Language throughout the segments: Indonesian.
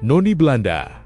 Noni Belanda.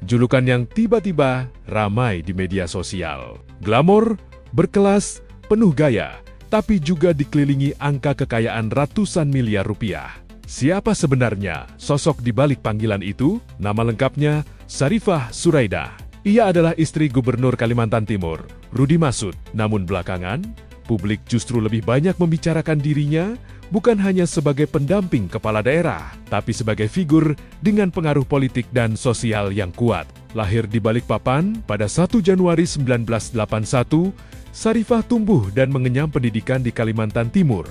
Julukan yang tiba-tiba ramai di media sosial. Glamor, berkelas, penuh gaya, tapi juga dikelilingi angka kekayaan ratusan miliar rupiah. Siapa sebenarnya sosok di balik panggilan itu? Nama lengkapnya Syarifah Suraidah. Ia adalah istri Gubernur Kalimantan Timur, Rudy Masud. Namun belakangan, publik justru lebih banyak membicarakan dirinya bukan hanya sebagai pendamping kepala daerah, tapi sebagai figur dengan pengaruh politik dan sosial yang kuat. Lahir di Balikpapan pada 1 Januari 1981, Syarifah tumbuh dan mengenyam pendidikan di Kalimantan Timur.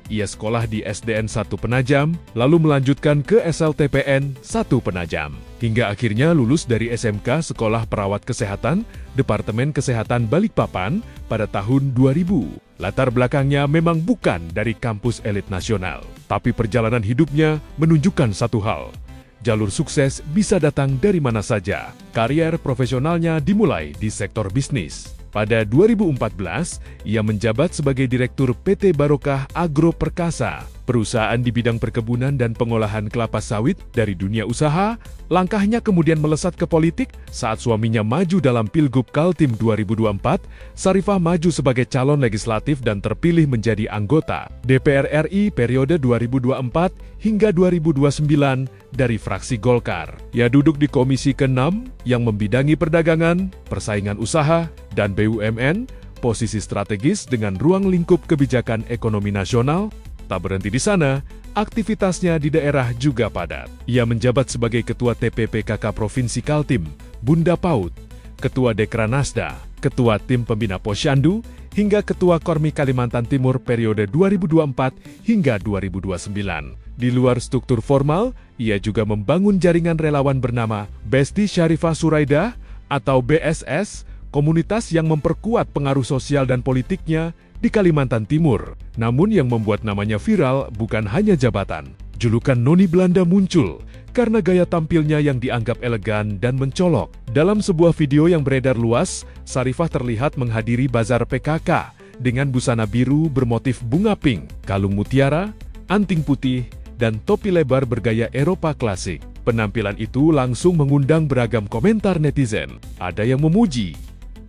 Ia sekolah di SDN 1 Penajam, lalu melanjutkan ke SLTPN 1 Penajam. Hingga akhirnya lulus dari SMK Sekolah Perawat Kesehatan, Departemen Kesehatan Balikpapan pada tahun 2000. Latar belakangnya memang bukan dari kampus elit nasional, tapi perjalanan hidupnya menunjukkan satu hal. Jalur sukses bisa datang dari mana saja. Karier profesionalnya dimulai di sektor bisnis. Pada 2014, ia menjabat sebagai Direktur PT Barokah Agro Perkasa, perusahaan di bidang perkebunan dan pengolahan kelapa sawit dari dunia usaha. Langkahnya kemudian melesat ke politik saat suaminya maju dalam Pilgub Kaltim 2024. Syarifah maju sebagai calon legislatif dan terpilih menjadi anggota DPR RI periode 2024 hingga 2029 dari fraksi Golkar. Ia duduk di Komisi ke-6 yang membidangi perdagangan, persaingan usaha, dan BUMN, posisi strategis dengan ruang lingkup kebijakan ekonomi nasional. Tak berhenti di sana, aktivitasnya di daerah juga padat. Ia menjabat sebagai Ketua TPPKK Provinsi Kaltim, Bunda Paut, Ketua Dekranasda, Ketua Tim Pembina Posyandu, hingga Ketua Kormi Kalimantan Timur periode 2024 hingga 2029. Di luar struktur formal, ia juga membangun jaringan relawan bernama Besti Syarifah Suraidah atau BSS, komunitas yang memperkuat pengaruh sosial dan politiknya di Kalimantan Timur. Namun yang membuat namanya viral bukan hanya jabatan. Julukan Noni Belanda muncul karena gaya tampilnya yang dianggap elegan dan mencolok. Dalam sebuah video yang beredar luas, Syarifah terlihat menghadiri bazar PKK dengan busana biru bermotif bunga pink, kalung mutiara, anting putih, dan topi lebar bergaya Eropa klasik. Penampilan itu langsung mengundang beragam komentar netizen. Ada yang memuji,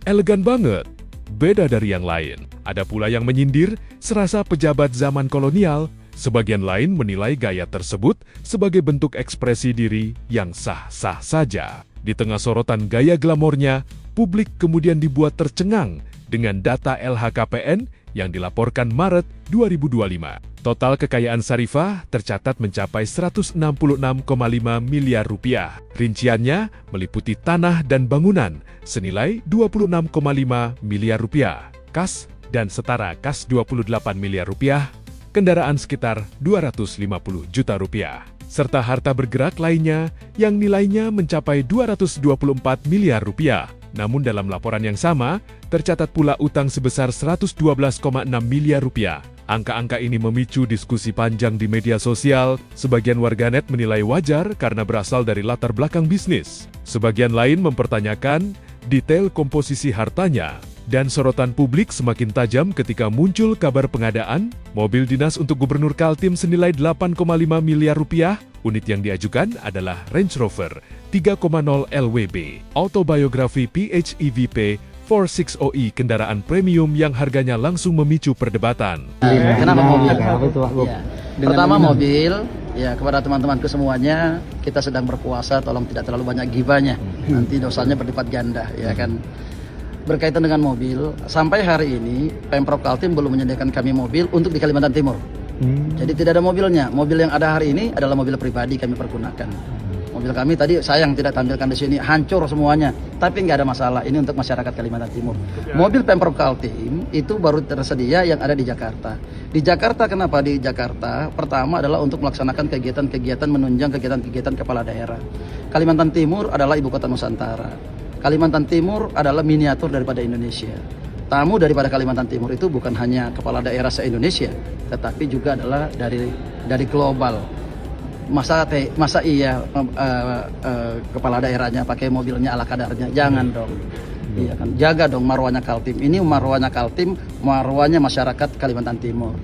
elegan banget, beda dari yang lain. Ada pula yang menyindir, serasa pejabat zaman kolonial. Sebagian lain menilai gaya tersebut sebagai bentuk ekspresi diri yang sah-sah saja. Di tengah sorotan gaya glamornya, publik kemudian dibuat tercengang dengan data LHKPN yang dilaporkan Maret 2025. Total kekayaan Syarifah tercatat mencapai 166,5 miliar rupiah. Rinciannya meliputi tanah dan bangunan senilai 26,5 miliar rupiah, kas dan setara kas 28 miliar rupiah, kendaraan sekitar 250 juta rupiah, serta harta bergerak lainnya yang nilainya mencapai 224 miliar rupiah. Namun dalam laporan yang sama, tercatat pula utang sebesar 112,6 miliar rupiah. Angka-angka ini memicu diskusi panjang di media sosial. Sebagian warganet menilai wajar karena berasal dari latar belakang bisnis. Sebagian lain mempertanyakan detail komposisi hartanya. Dan sorotan publik semakin tajam ketika muncul kabar pengadaan mobil dinas untuk Gubernur Kaltim senilai 8,5 miliar rupiah. Unit yang diajukan adalah Range Rover 3.0 LWB, autobiografi PHEVP 460i, kendaraan premium yang harganya langsung memicu perdebatan. Kenapa mobil? Ya. Pertama mobil, ya kepada teman-temanku semuanya, kita sedang berpuasa, tolong tidak terlalu banyak gibahnya. Nanti dosanya berlipat ganda, ya kan. Berkaitan dengan mobil, sampai hari ini Pemprov Kaltim belum menyediakan kami mobil untuk di Kalimantan Timur. Jadi tidak ada mobilnya. Mobil yang ada hari ini adalah mobil pribadi kami pergunakan. Mobil kami tadi sayang tidak tampilkan di sini, hancur semuanya. Tapi nggak ada masalah, ini untuk masyarakat Kalimantan Timur. Mobil Pemprov Kaltim itu baru tersedia yang ada di Jakarta. Di Jakarta, kenapa di Jakarta? Pertama adalah untuk melaksanakan kegiatan-kegiatan menunjang kegiatan-kegiatan kepala daerah. Kalimantan Timur adalah ibu kota Nusantara. Kalimantan Timur adalah miniatur daripada Indonesia. Tamu daripada Kalimantan Timur itu bukan hanya kepala daerah se-Indonesia, tetapi juga adalah dari global. Masa iya kepala daerahnya pakai mobilnya ala kadarnya? Jangan dong. Iya kan, jaga dong marwahnya Kaltim. Ini marwahnya Kaltim, marwahnya masyarakat Kalimantan Timur.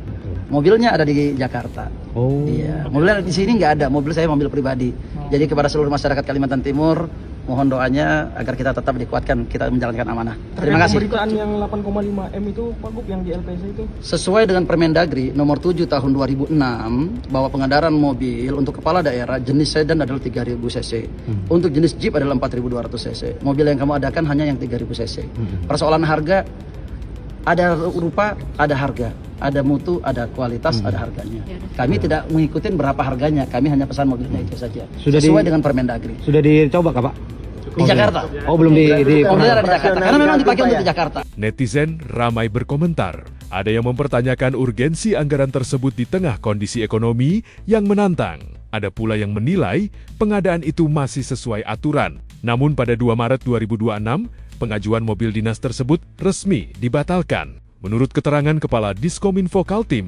Mobilnya ada di Jakarta. Oh. Iya, mobilnya di sini nggak ada. Mobil saya mobil pribadi. Jadi kepada seluruh masyarakat Kalimantan Timur, mohon doanya agar kita tetap dikuatkan, kita menjalankan amanah. Terima kasih. Pemberitaan yang 8,5 M itu Pak Gub yang di LPC itu Sesuai dengan Permendagri nomor 7 tahun 2006 bahwa pengendaraan mobil untuk kepala daerah jenis sedan adalah 3000 cc. Untuk jenis Jeep adalah 4200 cc. Mobil yang kamu adakan hanya yang 3000 cc. Persoalan harga, ada rupa, ada harga, ada mutu, ada kualitas, ada harganya. Kami tidak mengikuti berapa harganya, kami hanya pesan mobilnya itu saja. Sesuai dengan Permendagri. Sudah dicoba Kak Pak? Di Jakarta. Oh belum di Mobilnya ada di Jakarta. Karena memang dipakai untuk di Jakarta. Netizen ramai berkomentar. Ada yang mempertanyakan urgensi anggaran tersebut di tengah kondisi ekonomi yang menantang. Ada pula yang menilai pengadaan itu masih sesuai aturan. Namun pada 2 Maret 2026, pengajuan mobil dinas tersebut resmi dibatalkan. Menurut keterangan Kepala Diskominfo Kaltim,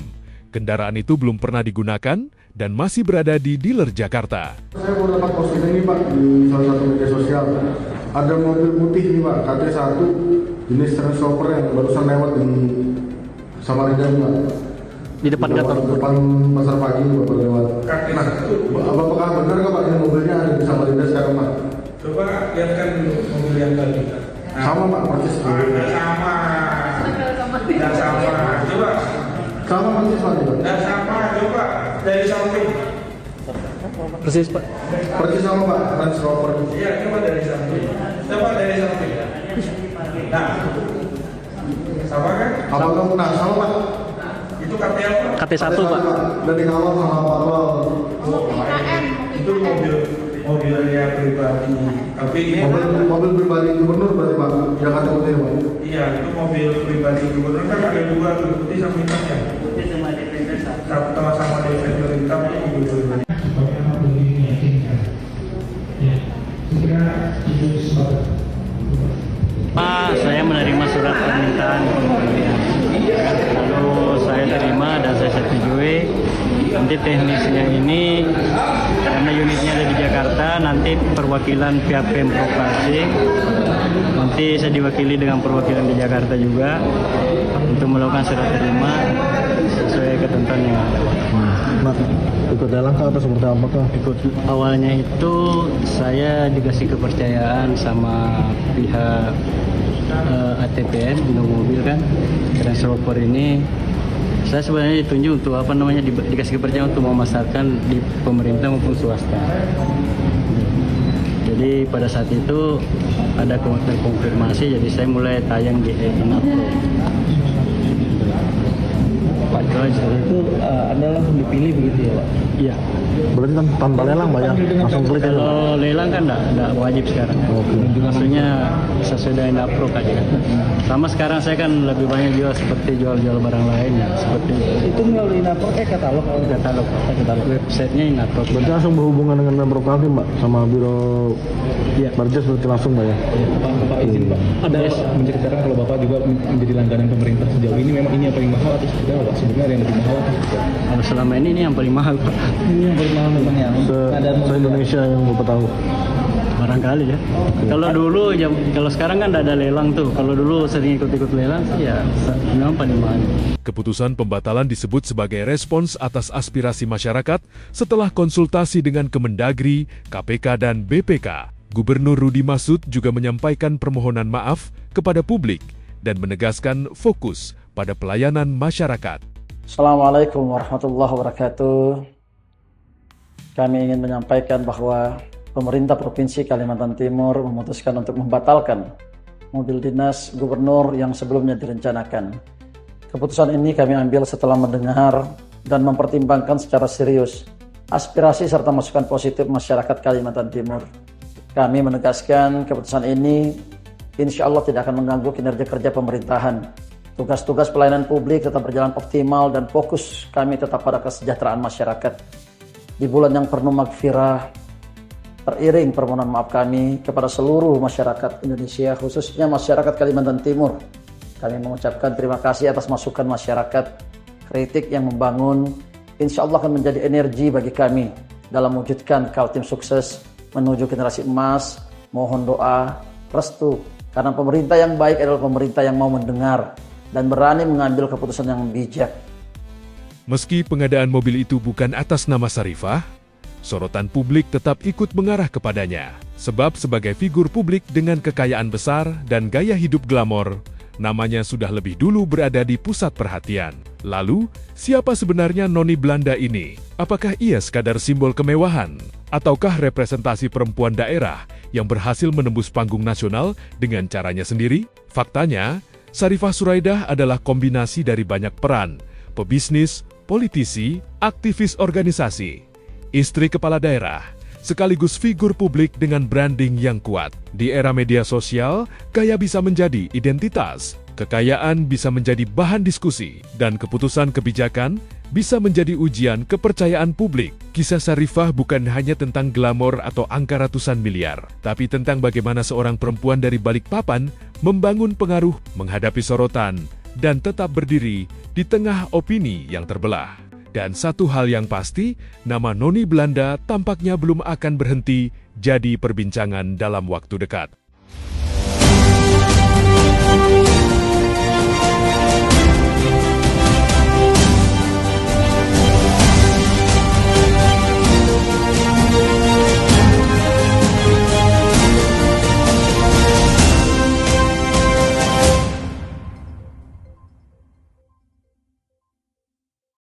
kendaraan itu belum pernah digunakan dan masih berada di dealer Jakarta. Saya baru dapat postingan ini Pak di salah satu media sosial. Ada mobil putih nih Pak, KT1 jenis Range Rover yang barusan lewat di Samarinda Pak. di depan kantor. Depan pasar pagi Bapak lewat. Nah, apakah benar nggak Pak ini mobilnya ada di Samarinda sekarang Pak? Coba lihatkan dulu mobil yang tadi. Sama Pak, persis. Sama. Tidak sama. Coba. Sama persis Pak. Tidak sama. Coba dari samping. Persis Pak. Persis sama Pak, Range Rover. Iya, coba dari samping. Coba dari samping. Nah, sama kan? Apakah nah sama Pak? Itu KT apa? KT1 Pak. Dari awal sama awal. Itu mobilnya pribadi. Tapi ini Mobil pribadi gubernur berarti Pak, Jakarta Putih Pak. iya, itu mobil pribadi gubernur kan ada dua tuh, putih sama hitamnya. Putih sama Defender sama Defender hitam itu mobil pribadi. Pak, saya menerima surat permintaan pembelian. Lalu saya terima dan saya setujui. Nanti teknisnya ini karena unitnya ada di Jakarta, nanti perwakilan pihak Pemprov Kaltim. Nanti saya diwakili dengan perwakilan di Jakarta juga untuk melakukan surat terima sesuai ketentuan yang ada. Ikut lelang atau seperti apakah? Ikut awalnya itu saya dikasih kepercayaan sama pihak ATPN Bino Mobil kan, Range Rover ini saya sebenarnya ditunjuk untuk dikasih kepercayaan untuk memasarkan di pemerintah maupun swasta. Jadi pada saat itu ada konfirmasi, jadi saya mulai tayang di Inapro. Pak itu Anda langsung dipilih begitu ya Pak? Iya. Berarti kan tanpa lelang Pak ya? Langsung klik ya? Kalau lelang kan enggak wajib sekarang. Maksudnya sesuai dengan Inapro aja. Sama sekarang saya kan lebih banyak jual seperti jual-jual barang lainnya seperti Itu melalui Inapro katalog? katalog websitenya Inapro. Berarti langsung berhubungan dengan Pemprov Kaltim Pak? Sama Biro Barjas berarti langsung Pak ya? Pak izin Pak. Ada menceritakan kalau Bapak juga menjadi langganan pemerintah sejauh ini, memang ini yang paling mahal atau sebenarnya Pak? Sebenarnya yang lebih mahal? Kalau selama ini yang paling mahal Pak. Ini yang paling mahal memang ya. Se-Indonesia yang Bapak tahu? Barangkali ya. Kalau dulu kalau sekarang kan ada lelang tuh. Kalau dulu sering ikut-ikut lelang sih ya memang paling mahal. Keputusan pembatalan disebut sebagai respons atas aspirasi masyarakat setelah konsultasi dengan Kemendagri, KPK, dan BPK. Gubernur Rudi Masud juga menyampaikan permohonan maaf kepada publik dan menegaskan fokus pada pelayanan masyarakat. Assalamualaikum warahmatullahi wabarakatuh. Kami ingin menyampaikan bahwa pemerintah Provinsi Kalimantan Timur memutuskan untuk membatalkan mobil dinas gubernur yang sebelumnya direncanakan. Keputusan ini kami ambil setelah mendengar dan mempertimbangkan secara serius aspirasi serta masukan positif masyarakat Kalimantan Timur. Kami menegaskan keputusan ini insya Allah tidak akan mengganggu kinerja kerja pemerintahan. Tugas-tugas pelayanan publik tetap berjalan optimal dan fokus kami tetap pada kesejahteraan masyarakat. Di bulan yang penuh magfirah, teriring permohonan maaf kami kepada seluruh masyarakat Indonesia, khususnya masyarakat Kalimantan Timur. Kami mengucapkan terima kasih atas masukan masyarakat, kritik yang membangun, insya Allah akan menjadi energi bagi kami dalam mewujudkan Kaltim sukses menuju generasi emas. Mohon doa, restu, karena pemerintah yang baik adalah pemerintah yang mau mendengar dan berani mengambil keputusan yang bijak. Meski pengadaan mobil itu bukan atas nama Sarifah, sorotan publik tetap ikut mengarah kepadanya. Sebab sebagai figur publik dengan kekayaan besar dan gaya hidup glamor, namanya sudah lebih dulu berada di pusat perhatian. Lalu, siapa sebenarnya Noni Belanda ini? Apakah ia sekadar simbol kemewahan? Ataukah representasi perempuan daerah yang berhasil menembus panggung nasional dengan caranya sendiri? Faktanya, Sarifah Suraidah adalah kombinasi dari banyak peran, pebisnis, politisi, aktivis organisasi, istri kepala daerah, sekaligus figur publik dengan branding yang kuat. Di era media sosial, gaya bisa menjadi identitas, kekayaan bisa menjadi bahan diskusi, dan keputusan kebijakan bisa menjadi ujian kepercayaan publik. Kisah Sarifah bukan hanya tentang glamor atau angka ratusan miliar, tapi tentang bagaimana seorang perempuan dari Balikpapan membangun pengaruh, menghadapi sorotan, dan tetap berdiri di tengah opini yang terbelah. Dan satu hal yang pasti, nama Noni Belanda tampaknya belum akan berhenti jadi perbincangan dalam waktu dekat.